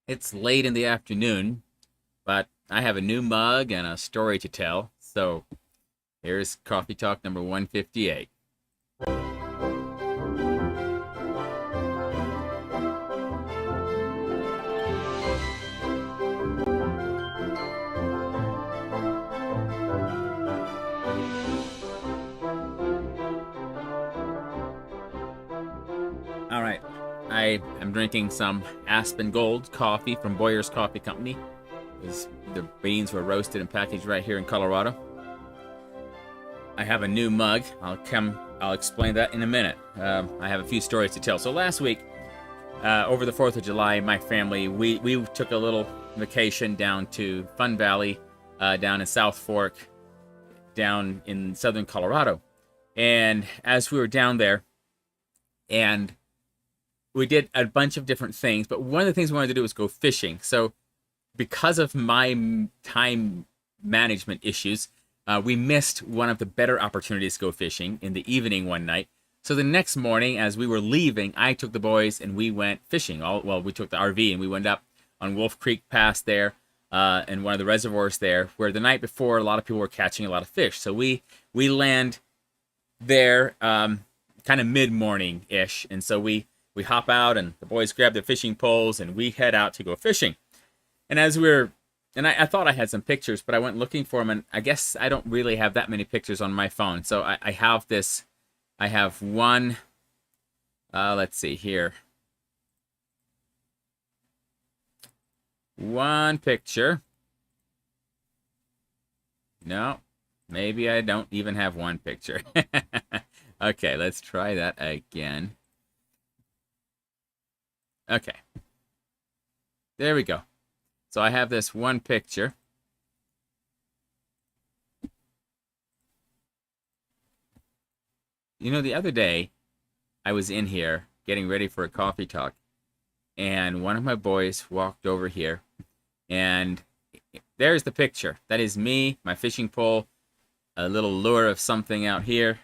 It's late in the afternoon, but I have a new mug and a story to tell. So here's Coffee Talk number 158. All right. I am drinking some Aspen Gold coffee from Boyer's Coffee Company. The beans were roasted and packaged right here in Colorado. I have a new mug. I'll explain that in a minute. I have a few stories to tell. So last week, over the 4th of July, my family, we took a little vacation down to Fun Valley, down in South Fork, down in southern Colorado. And as we were down there, and we did a bunch of different things, but one of the things we wanted to do was go fishing. So because of my time management issues, we missed one of the better opportunities to go fishing in the evening one night. So the next morning, as we were leaving, I took the boys and we went fishing. We took the RV and we went up on Wolf Creek Pass there, and one of the reservoirs there, where the night before a lot of people were catching a lot of fish. So we land there kind of mid-morning-ish, and so we hop out and the boys grab their fishing poles and we head out to go fishing. And I thought I had some pictures, but I went looking for them, and I guess I don't really have that many pictures on my phone. So I have one, let's see here. One picture. No, maybe I don't even have one picture. Okay, let's try that again. Okay. There we go. So I have this one picture. You know, the other day, I was in here getting ready for a coffee talk, and one of my boys walked over here, and there's the picture. That is me, my fishing pole, a little lure of something out here,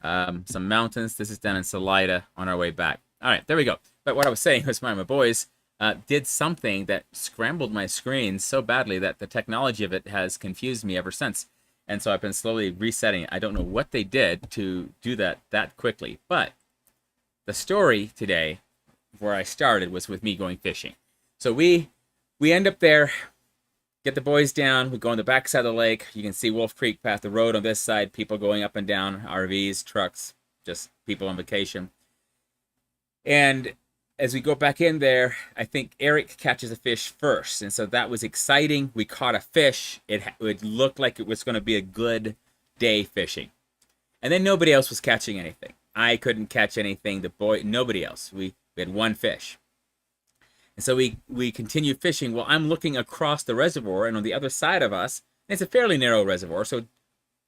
some mountains. This is down in Salida on our way back. All right, there we go. But what I was saying was my boys did something that scrambled my screen so badly that the technology of it has confused me ever since. And so I've been slowly resetting it. I don't know what they did to do that quickly. But the story today, where I started, was with me going fishing. So we end up there, get the boys down. We go on the backside of the lake. You can see Wolf Creek Path, the road on this side, people going up and down, RVs, trucks, just people on vacation. And as we go back in there, I think Eric catches a fish first. And so that was exciting. We caught a fish. It looked like it was going to be a good day fishing. And then nobody else was catching anything. I couldn't catch anything. Nobody else. We had one fish. And so we continue fishing. Well, I'm looking across the reservoir, and on the other side of us, and it's a fairly narrow reservoir. So,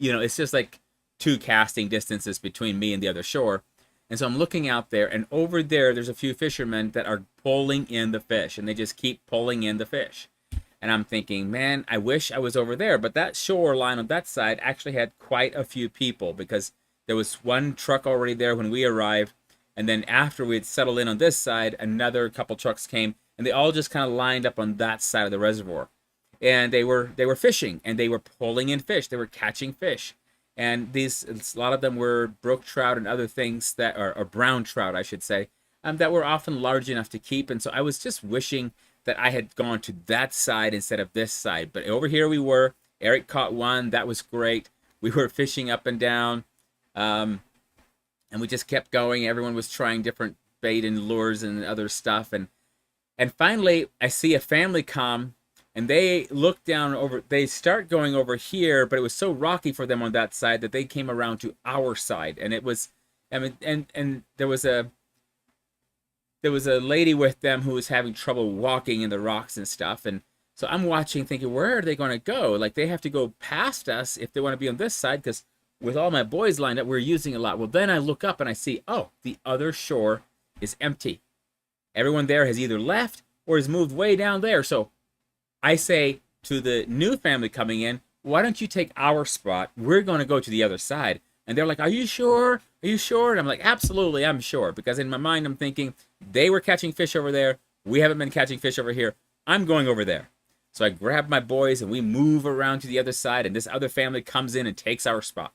it's just like 2 casting distances between me and the other shore. And so I'm looking out there, and over there's a few fishermen that are pulling in the fish, and they just keep pulling in the fish. And I'm thinking, man, I wish I was over there. But that shoreline on that side actually had quite a few people, because there was one truck already there when we arrived. And then after we had settled in on this side, another couple trucks came, and they all just kind of lined up on that side of the reservoir. And they were fishing, and they were pulling in fish. They were catching fish. And a lot of them were brook trout and other things that are brown trout, I should say, that were often large enough to keep. And so I was just wishing that I had gone to that side instead of this side. But over here we were. Eric caught one. That was great. We were fishing up and down, and we just kept going. Everyone was trying different bait and lures and other stuff. And finally, I see a family come. And they look down they start going over here, but it was so rocky for them on that side that they came around to our side. And it was, and there was a lady with them who was having trouble walking in the rocks and stuff. And so I'm watching thinking, where are they going to go? Like, they have to go past us if they want to be on this side, because with all my boys lined up, we're using a lot. Well, then I look up and I see, oh, the other shore is empty. Everyone there has either left or has moved way down there. So I say to the new family coming in, why don't you take our spot? We're going to go to the other side. And they're like, are you sure? Are you sure? And I'm like, absolutely, I'm sure. Because in my mind, I'm thinking they were catching fish over there. We haven't been catching fish over here. I'm going over there. So I grab my boys and we move around to the other side, and this other family comes in and takes our spot.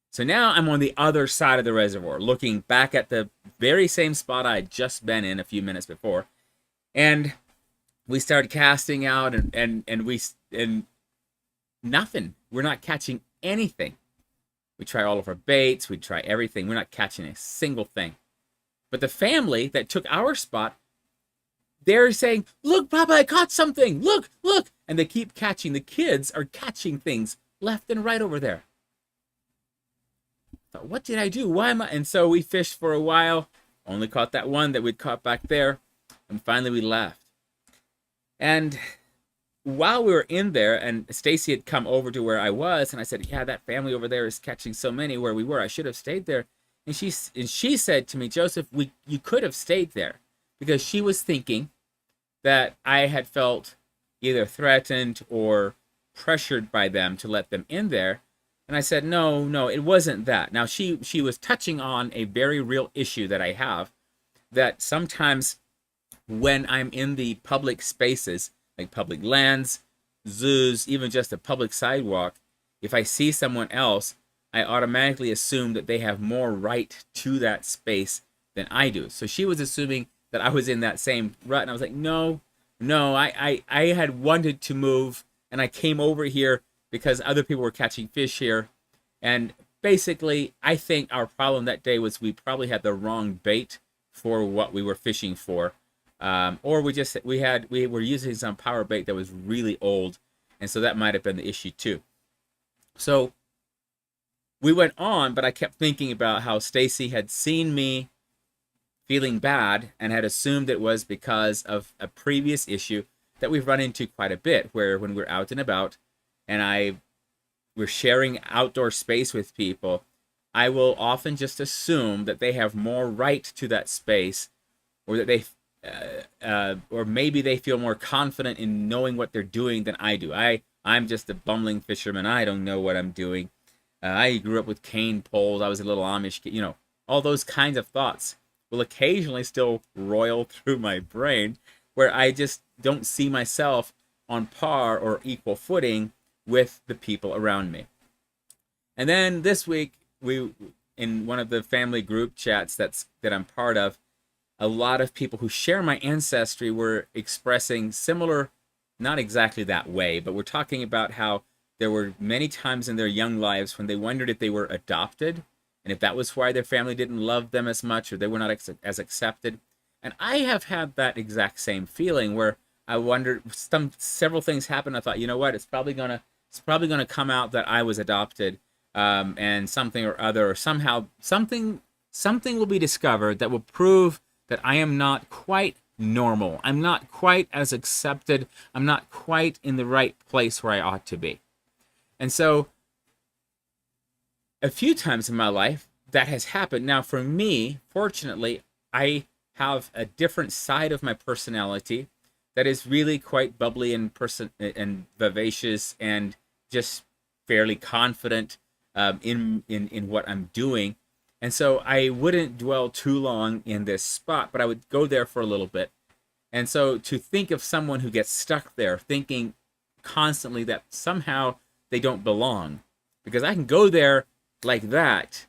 So now I'm on the other side of the reservoir, looking back at the very same spot I had just been in a few minutes before. And we started casting out and nothing. We're not catching anything. We try all of our baits, we try everything. We're not catching a single thing. But the family that took our spot, they're saying, "Look, Papa, I caught something. Look, look." And they keep catching. The kids are catching things left and right over there. I thought, what did I do? Why am I? And so we fished for a while, only caught that one that we'd caught back there, and finally we left. And while we were in there, and Stacy had come over to where I was, and I said, "Yeah, that family over there is catching so many where we were. I should have stayed there." And she said to me, "Joseph, you could have stayed there," because she was thinking that I had felt either threatened or pressured by them to let them in there. And I said, no, it wasn't that. Now she was touching on a very real issue that I have, that sometimes when I'm in the public spaces, like public lands, zoos, even just a public sidewalk, if I see someone else, I automatically assume that they have more right to that space than I do. So she was assuming that I was in that same rut, and I was like, no, I had wanted to move, and I came over here because other people were catching fish here. And basically, I think our problem that day was we probably had the wrong bait for what we were fishing for. Or we were using some power bait that was really old, and so that might have been the issue too. So we went on, but I kept thinking about how Stacy had seen me feeling bad and had assumed it was because of a previous issue that we've run into quite a bit, where when we're out and about and we're sharing outdoor space with people, I will often just assume that they have more right to that space, or that or maybe they feel more confident in knowing what they're doing than I do. I'm just a bumbling fisherman. I don't know what I'm doing. I grew up with cane poles. I was a little Amish kid. All those kinds of thoughts will occasionally still roil through my brain, where I just don't see myself on par or equal footing with the people around me. And then this week, in one of the family group chats that I'm part of, a lot of people who share my ancestry were expressing similar, not exactly that way, but we're talking about how there were many times in their young lives when they wondered if they were adopted, and if that was why their family didn't love them as much, or they were not as accepted. And I have had that exact same feeling, where I wondered, several things happened. I thought, you know what, it's probably gonna come out that I was adopted, and something or other, or somehow something will be discovered that will prove that I am not quite normal. I'm not quite as accepted. I'm not quite in the right place where I ought to be. And so a few times in my life that has happened. Now for me, fortunately, I have a different side of my personality that is really quite bubbly and vivacious and just fairly confident in what I'm doing. And so I wouldn't dwell too long in this spot, but I would go there for a little bit. And so to think of someone who gets stuck there, thinking constantly that somehow they don't belong, because I can go there like that,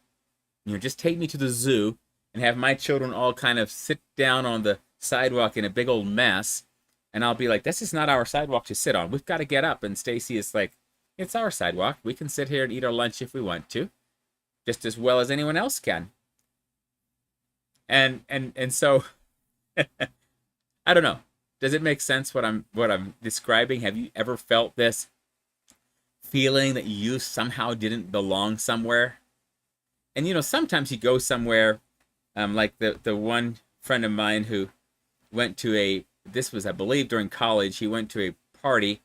just take me to the zoo and have my children all kind of sit down on the sidewalk in a big old mess, and I'll be like, this is not our sidewalk to sit on. We've got to get up. And Stacy is like, it's our sidewalk. We can sit here and eat our lunch if we want to, just as well as anyone else can. And so I don't know. Does it make sense what I'm describing? Have you ever felt this feeling that you somehow didn't belong somewhere? And sometimes you go somewhere, like the one friend of mine who went to this was, I believe, during college. He went to a party,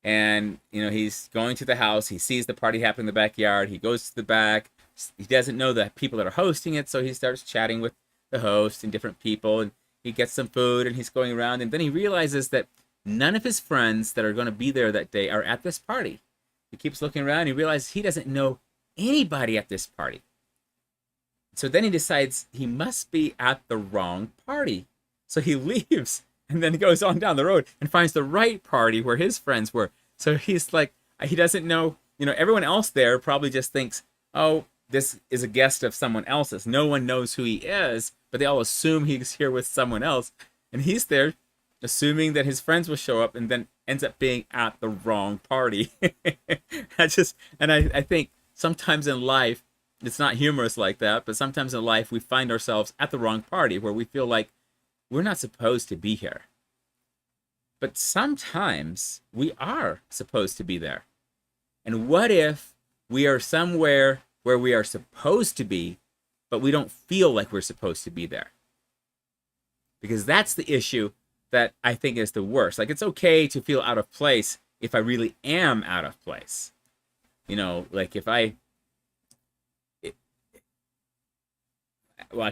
and he's going to the house. He sees the party happen in the backyard. He goes to the back. He doesn't know the people that are hosting it, so he starts chatting with the host and different people, and he gets some food, and he's going around, and then he realizes that none of his friends that are going to be there that day are at this party. He keeps looking around, and he realizes he doesn't know anybody at this party. So then he decides he must be at the wrong party. So he leaves, and then goes on down the road and finds the right party where his friends were. So he's like, he doesn't know, everyone else there probably just thinks, oh, this is a guest of someone else's. No one knows who he is, but they all assume he's here with someone else. And he's there assuming that his friends will show up and then ends up being at the wrong party. I think sometimes in life, it's not humorous like that, but sometimes in life we find ourselves at the wrong party where we feel like we're not supposed to be here. But sometimes we are supposed to be there. And what if we are somewhere where we are supposed to be, but we don't feel like we're supposed to be there? Because that's the issue that I think is the worst. Like, it's okay to feel out of place if I really am out of place. Like if I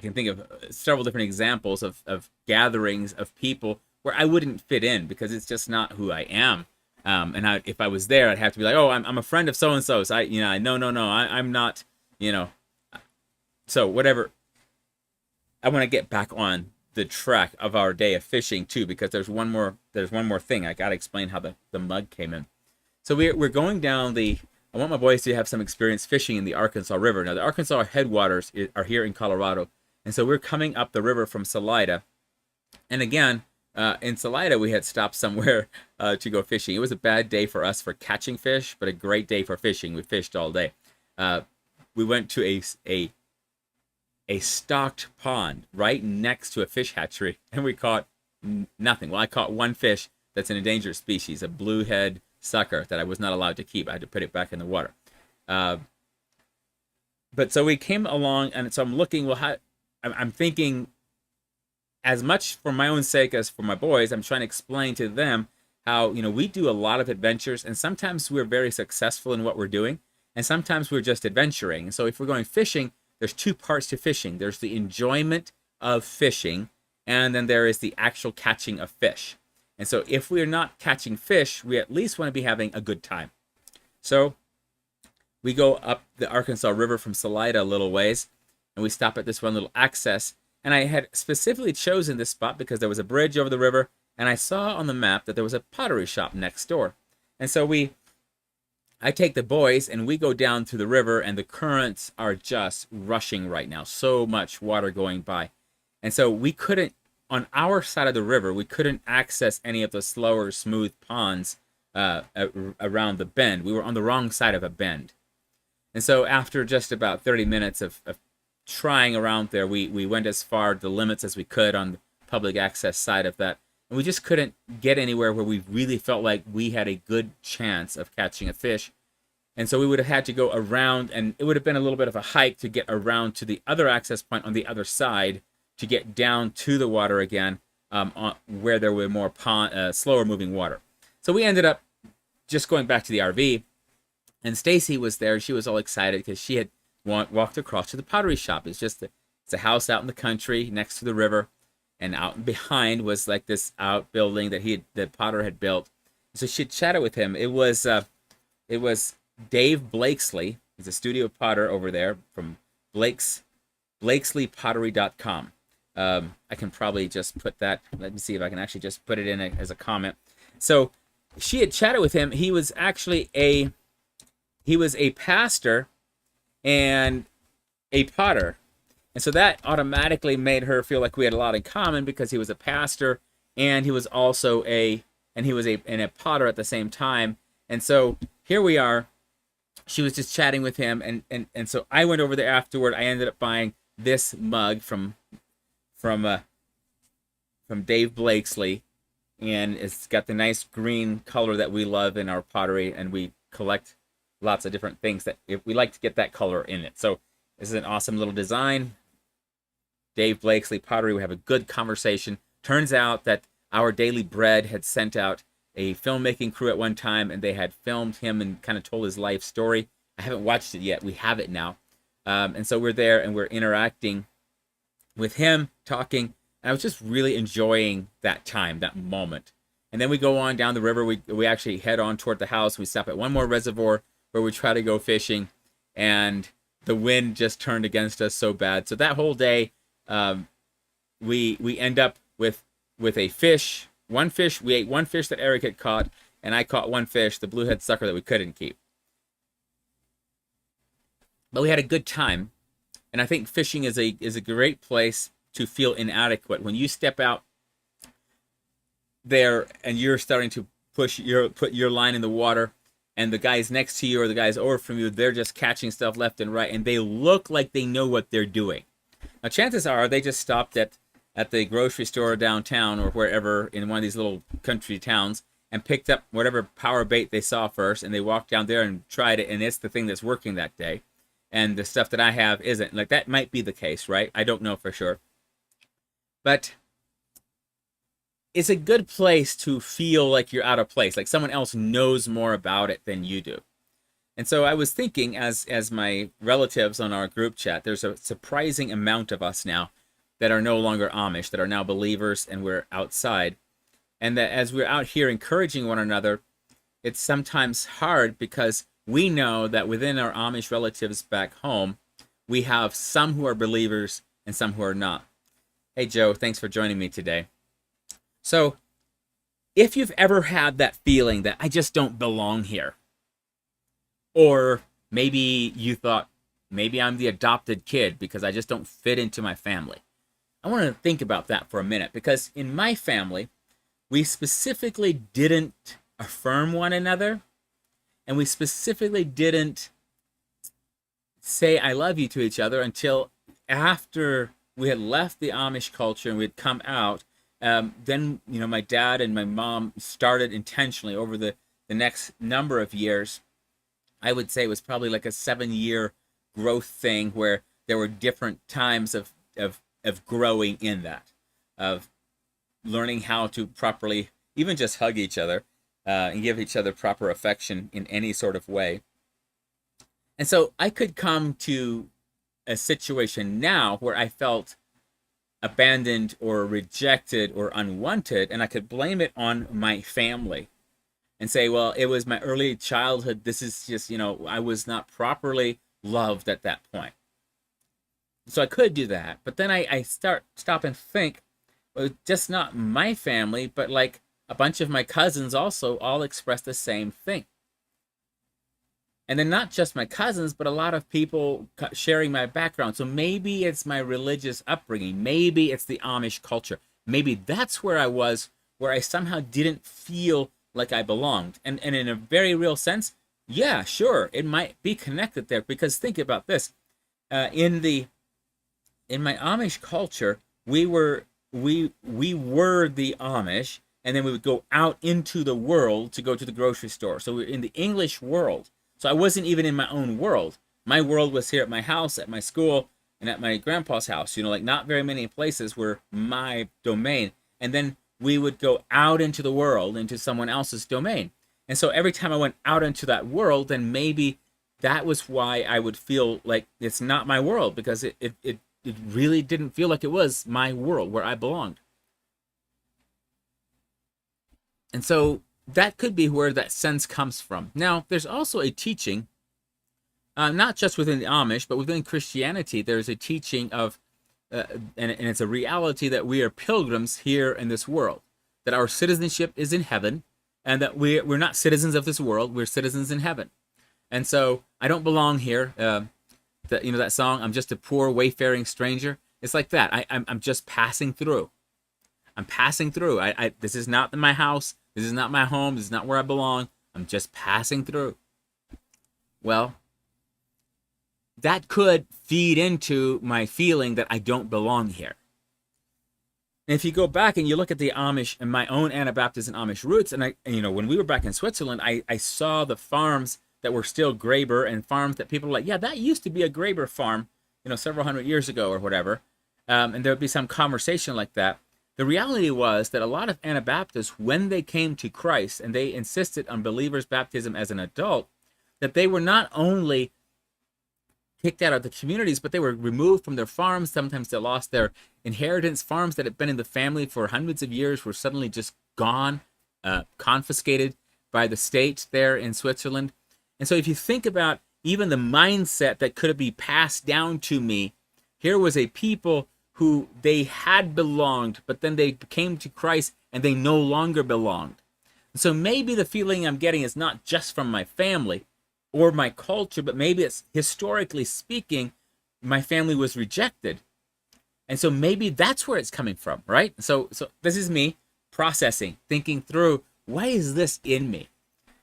can think of several different examples of gatherings of people where I wouldn't fit in because it's just not who I am. If I was there, I'd have to be like, oh, I'm a friend of so-and-so. So I'm not, so whatever. I want to get back on the track of our day of fishing too, because there's one more thing. I got to explain how the mug came in. So we're going down I want my boys to have some experience fishing in the Arkansas River. Now, the Arkansas headwaters are here in Colorado. And so we're coming up the river from Salida. And again, in Salida, we had stopped somewhere to go fishing. It was a bad day for us for catching fish, but a great day for fishing. We fished all day. We went to a stocked pond right next to a fish hatchery, and we caught nothing. Well, I caught one fish that's an endangered species, a bluehead sucker that I was not allowed to keep. I had to put it back in the water. But so we came along, and so I'm looking, I'm thinking, as much for my own sake as for my boys, I'm trying to explain to them how, we do a lot of adventures, and sometimes we're very successful in what we're doing, and sometimes we're just adventuring. So if we're going fishing, there's two parts to fishing. There's the enjoyment of fishing, and then there is the actual catching of fish. And so if we're not catching fish, we at least want to be having a good time. So we go up the Arkansas River from Salida a little ways, and we stop at this one little access. And I had specifically chosen this spot because there was a bridge over the river, and I saw on the map that there was a pottery shop next door. And so I take the boys, and we go down to the river, and the currents are just rushing right now. So much water going by. And so we couldn't, on our side of the river, we couldn't access any of the slower, smooth ponds around the bend. We were on the wrong side of a bend. And so after just about 30 minutes of trying around there, we went as far the limits as we could on the public access side of that. And we just couldn't get anywhere where we really felt like we had a good chance of catching a fish. And so we would have had to go around, and it would have been a little bit of a hike to get around to the other access point on the other side to get down to the water again, where there were more slower moving water. So we ended up just going back to the RV, and Stacy was there. She was all excited because she had walked across to the pottery shop. It's a house out in the country next to the river, and out behind was like this outbuilding that Potter had built. So she chatted with him. It was Dave Blakesley. He's a studio potter over there from BlakesleyPottery.com. I can probably just put that. Let me see if I can actually just put it in as a comment. So she had chatted with him. He was actually a pastor and a potter. And so that automatically made her feel like we had a lot in common because he was a pastor and he was also a potter at the same time. And so here we are. She was just chatting with him, and so I went over there afterward. I ended up buying this mug from Dave Blakesley, and it's got the nice green color that we love in our pottery, and we collect lots of different things that we like to get that color in it. So this is an awesome little design. Dave Blakesley Pottery. We have a good conversation. Turns out that Our Daily Bread had sent out a filmmaking crew at one time, and they had filmed him and kind of told his life story. I haven't watched it yet. We have it now. And so we're there, and we're interacting with him, talking. And I was just really enjoying that time, that moment. And then we go on down the river. We actually head on toward the house. We stop at one more reservoir where we try to go fishing, and the wind just turned against us so bad. So that whole day, we end up with with a fish. One fish, we ate one fish that Eric had caught, and I caught one fish, the bluehead sucker that we couldn't keep. But we had a good time, and I think fishing is a great place to feel inadequate. When you step out there and you're starting to put your line in the water, and the guys next to you or the guys over from you, they're just catching stuff left and right, and they look like they know what they're doing. Now, chances are they just stopped at the grocery store downtown or wherever in one of these little country towns and picked up whatever power bait they saw first, and they walked down there and tried it, and it's the thing that's working that day. And the stuff that I have isn't. Like, that might be the case, right? I don't know for sure. But it's a good place to feel like you're out of place, like someone else knows more about it than you do. And so I was thinking, as my relatives on our group chat, there's a surprising amount of us now that are no longer Amish, that are now believers, and we're outside. And that as we're out here encouraging one another, it's sometimes hard because we know that within our Amish relatives back home, we have some who are believers and some who are not. Hey, Joe, thanks for joining me today. So, if you've ever had that feeling that I just don't belong here, or maybe you thought, maybe I'm the adopted kid because I just don't fit into my family, I want to think about that for a minute, because in my family, we specifically didn't affirm one another, and we specifically didn't say I love you to each other until after we had left the Amish culture and we had come out. Then, my dad and my mom started intentionally over the next number of years. I would say it was probably like a 7-year growth thing where there were different times of growing in that, of learning how to properly even just hug each other and give each other proper affection in any sort of way. And so I could come to a situation now where I felt abandoned or rejected or unwanted, and I could blame it on my family and say, well, it was my early childhood. This is just, I was not properly loved at that point. So I could do that, but then I stop and think, well, just not my family, but like a bunch of my cousins also all express the same thing. And then not just my cousins, but a lot of people sharing my background. So maybe it's my religious upbringing. Maybe it's the Amish culture. Maybe that's where I was, where I somehow didn't feel like I belonged. And in a very real sense, yeah, sure, it might be connected there. Because think about this. In my Amish culture, we were the Amish, and then we would go out into the world to go to the grocery store. So we were in the English world. So I wasn't even in my own world. My world was here at my house, at my school, and at my grandpa's house. Like not very many places were my domain. And then we would go out into the world, into someone else's domain. And so every time I went out into that world, then maybe that was why I would feel like it's not my world, because it really didn't feel like it was my world where I belonged. And so that could be where that sense comes from. Now, there's also a teaching, not just within the Amish, but within Christianity, there's a teaching of, and it's a reality that we are pilgrims here in this world, that our citizenship is in heaven, and that we're not citizens of this world, we're citizens in heaven. And so I don't belong here. That song, I'm just a poor wayfaring stranger. It's like that. I'm just passing through. I'm passing through. This is not my house. This is not my home. This is not where I belong. I'm just passing through. Well, that could feed into my feeling that I don't belong here. And if you go back and you look at the Amish and my own Anabaptist and Amish roots, and when we were back in Switzerland, I saw the farms that were still Graber, and farms that people were like, yeah, that used to be a Graber farm, several hundred years ago or whatever. And there would be some conversation like that. The reality was that a lot of Anabaptists, when they came to Christ and they insisted on believers' baptism as an adult, that they were not only kicked out of the communities, but they were removed from their farms. Sometimes they lost their inheritance. Farms that had been in the family for hundreds of years were suddenly just gone, confiscated by the state there in Switzerland. And so if you think about even the mindset that could be passed down to me, here was a people who they had belonged, but then they came to Christ and they no longer belonged. So maybe the feeling I'm getting is not just from my family or my culture, but maybe it's historically speaking, my family was rejected. And so maybe that's where it's coming from, right? So this is me processing, thinking through, why is this in me?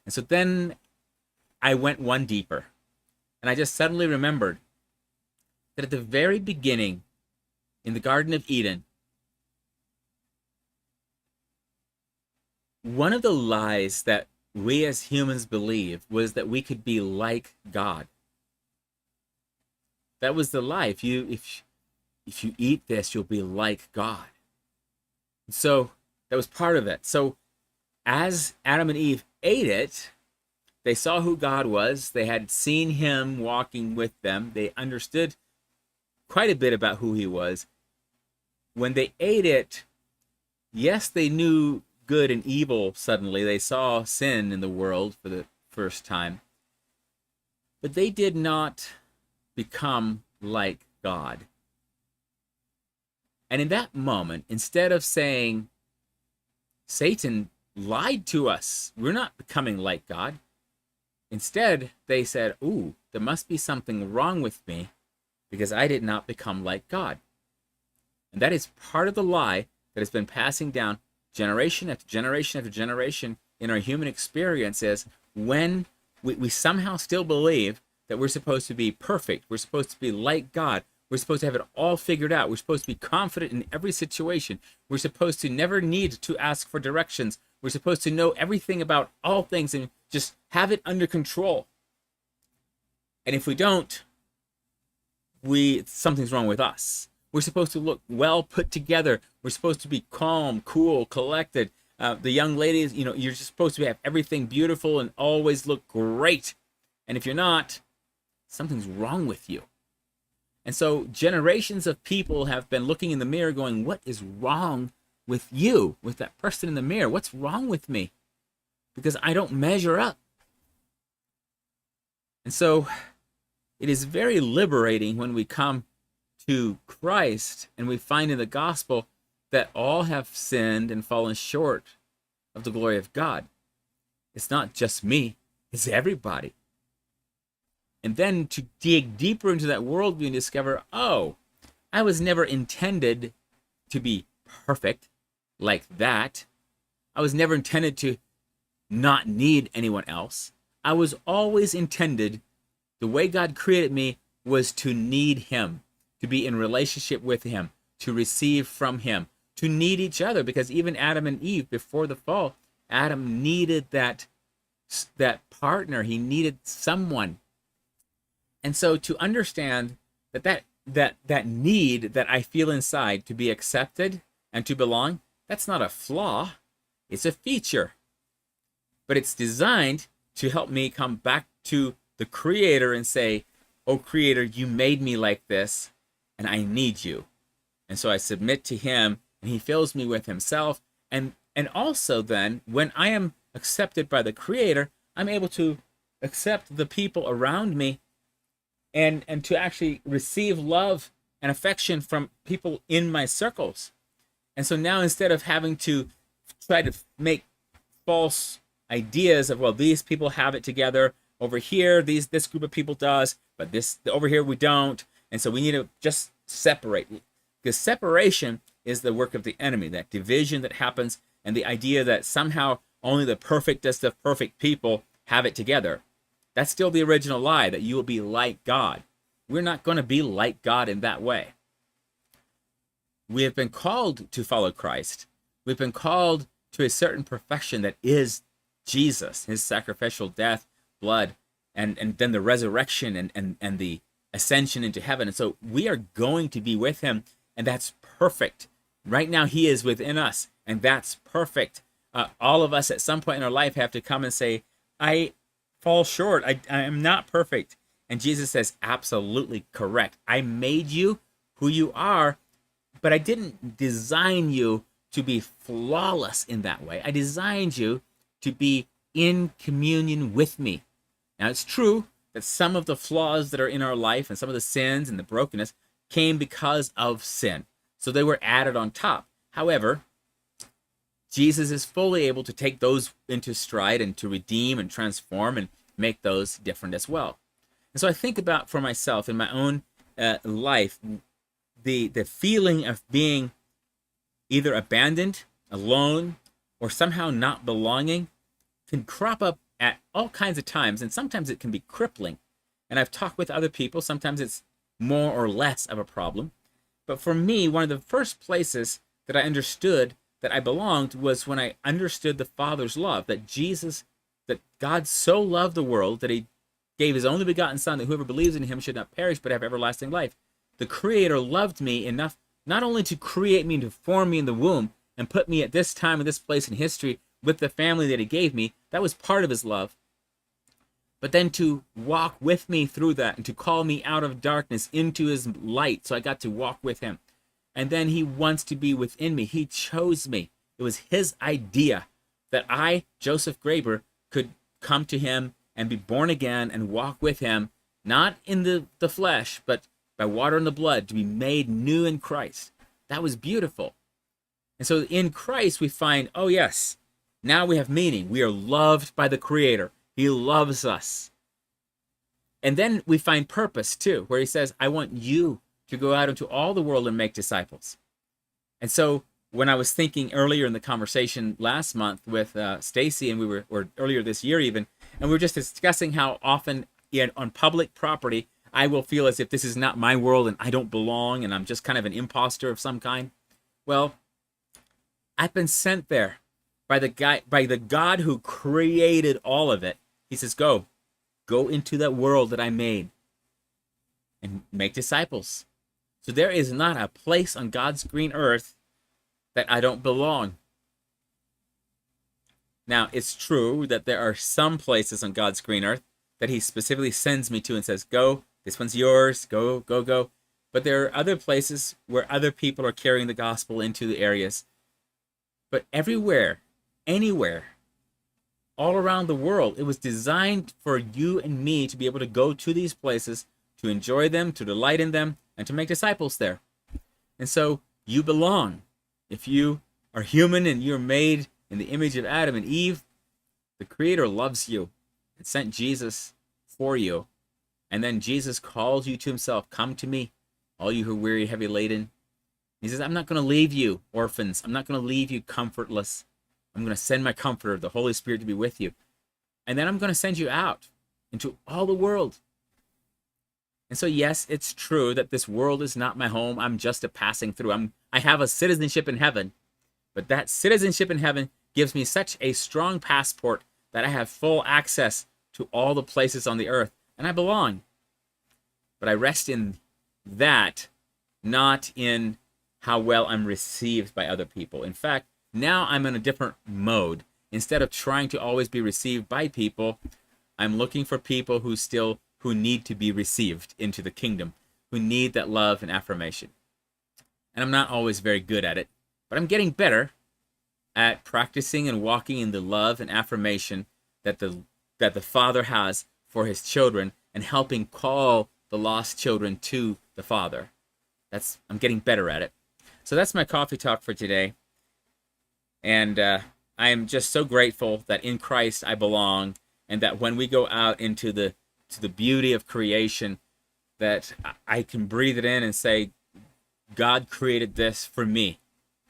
And so then I went one deeper. And I just suddenly remembered that at the very beginning in the Garden of Eden, one of the lies that we as humans believed was that we could be like God. That was the lie. If you eat this, you'll be like God. So that was part of it. So as Adam and Eve ate it, they saw who God was. They had seen him walking with them. They understood quite a bit about who he was. When they ate it, yes, they knew good and evil suddenly. They saw sin in the world for the first time. But they did not become like God. And in that moment, instead of saying, Satan lied to us, we're not becoming like God, instead they said, ooh, there must be something wrong with me because I did not become like God. And that is part of the lie that has been passing down generation after generation after generation in our human experience, is when we somehow still believe that we're supposed to be perfect, we're supposed to be like God, we're supposed to have it all figured out, we're supposed to be confident in every situation, we're supposed to never need to ask for directions, we're supposed to know everything about all things and just have it under control. And if we don't, something's wrong with us. We're supposed to look well put together. We're supposed to be calm, cool, collected. The young ladies, you're just supposed to have everything beautiful and always look great. And if you're not, something's wrong with you. And so generations of people have been looking in the mirror going, what is wrong with you, with that person in the mirror? What's wrong with me? Because I don't measure up. And so it is very liberating when we come to Christ and we find in the gospel that all have sinned and fallen short of the glory of God. It's not just me, it's everybody. And then to dig deeper into that worldview and discover, oh, I was never intended to be perfect like that. I was never intended to not need anyone else. I was always intended, the way God created me was to need him, to be in relationship with him, to receive from him, to need each other. Because even Adam and Eve, before the fall, Adam needed that partner. He needed someone. And so to understand that need that I feel inside to be accepted and to belong, that's not a flaw, it's a feature. But it's designed to help me come back to the Creator and say, oh, Creator, you made me like this, and I need you. And so I submit to him, and he fills me with himself. And also then, when I am accepted by the Creator, I'm able to accept the people around me and to actually receive love and affection from people in my circles. And so now, instead of having to try to make false ideas of, well, these people have it together over here, this group of people does, but this over here we don't, and so we need to just separate. Because separation is the work of the enemy, that division that happens, and the idea that somehow only the perfectest of perfect people have it together. That's still the original lie, that you will be like God. We're not going to be like God in that way. We have been called to follow Christ. We've been called to a certain perfection that is Jesus, his sacrificial death, blood, and then the resurrection and the ascension into heaven. And so we are going to be with him, and that's perfect. Right now he is within us, and that's perfect. All of us at some point in our life have to come and say, I fall short. I am not perfect. And Jesus says, absolutely correct. I made you who you are, but I didn't design you to be flawless in that way. I designed you to be in communion with me. Now, it's true that some of the flaws that are in our life and some of the sins and the brokenness came because of sin. So they were added on top. However, Jesus is fully able to take those into stride and to redeem and transform and make those different as well. And so I think about for myself in my own life, the feeling of being either abandoned, alone, or somehow not belonging can crop up at all kinds of times, and sometimes it can be crippling. And I've talked with other people, sometimes it's more or less of a problem. But for me, one of the first places that I understood that I belonged was when I understood the Father's love, that God so loved the world that he gave his only begotten Son, that whoever believes in him should not perish but have everlasting life. The Creator loved me enough not only to create me and to form me in the womb and put me at this time and this place in history with the family that he gave me, that was part of his love, but then to walk with me through that and to call me out of darkness into his light, so I got to walk with him. And then he wants to be within me. He chose me. It was his idea that I, Joseph Graber, could come to him and be born again and walk with him, not in the flesh, but by water and the blood, to be made new in Christ. That was beautiful. And so in Christ we find, oh yes, now we have meaning. We are loved by the Creator. He loves us. And then we find purpose too, where he says, I want you to go out into all the world and make disciples. And so when I was thinking earlier in the conversation last month with Stacy, and or earlier this year even, and we were just discussing how often on public property, I will feel as if this is not my world and I don't belong and I'm just kind of an imposter of some kind. Well, I've been sent there by the God who created all of it. He says, go into that world that I made and make disciples. So there is not a place on God's green earth that I don't belong. Now, it's true that there are some places on God's green earth that he specifically sends me to and says, go, this one's yours, go. But there are other places where other people are carrying the gospel into the areas. But everywhere, anywhere, all around the world, it was designed for you and me to be able to go to these places, to enjoy them, to delight in them, and to make disciples there. And so you belong. If you are human and you're made in the image of Adam and Eve, the Creator loves you and sent Jesus for you. And then Jesus calls you to himself. Come to me, all you who are weary, heavy laden. He says, I'm not going to leave you orphans. I'm not going to leave you comfortless. I'm going to send my comforter, the Holy Spirit, to be with you. And then I'm going to send you out into all the world. And so, yes, it's true that this world is not my home. I'm just a passing through. I have a citizenship in heaven. But that citizenship in heaven gives me such a strong passport that I have full access to all the places on the earth. And I belong. But I rest in that, not in how well I'm received by other people. In fact, now I'm in a different mode. Instead of trying to always be received by people, I'm looking for people who need to be received into the kingdom, who need that love and affirmation. And I'm not always very good at it, but I'm getting better at practicing and walking in the love and affirmation that the Father has for his children and helping call the lost children to the Father. I'm getting better at it. So that's my coffee talk for today. And I am just so grateful that in Christ I belong, and that when we go out into the beauty of creation, that I can breathe it in and say, God created this for me.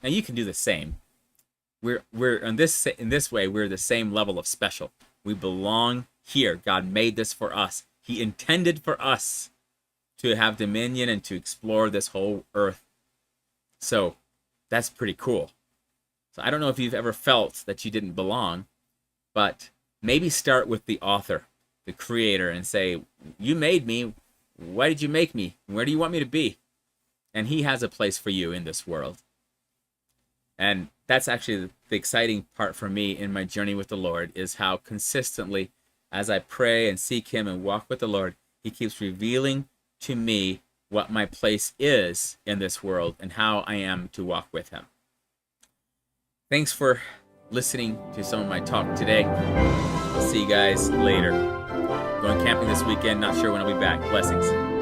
Now you can do the same. We're in this way, we're the same level of special. We belong here. God made this for us. He intended for us to have dominion and to explore this whole earth. So that's pretty cool. So I don't know if you've ever felt that you didn't belong, but maybe start with the author, the Creator, and say, you made me. Why did you make me? Where do you want me to be? And he has a place for you in this world. And that's actually the exciting part for me in my journey with the Lord, is how consistently, as I pray and seek him and walk with the Lord, he keeps revealing to me what my place is in this world and how I am to walk with him. Thanks for listening to some of my talk today. I'll see you guys later. Going camping this weekend, not sure when I'll be back. Blessings.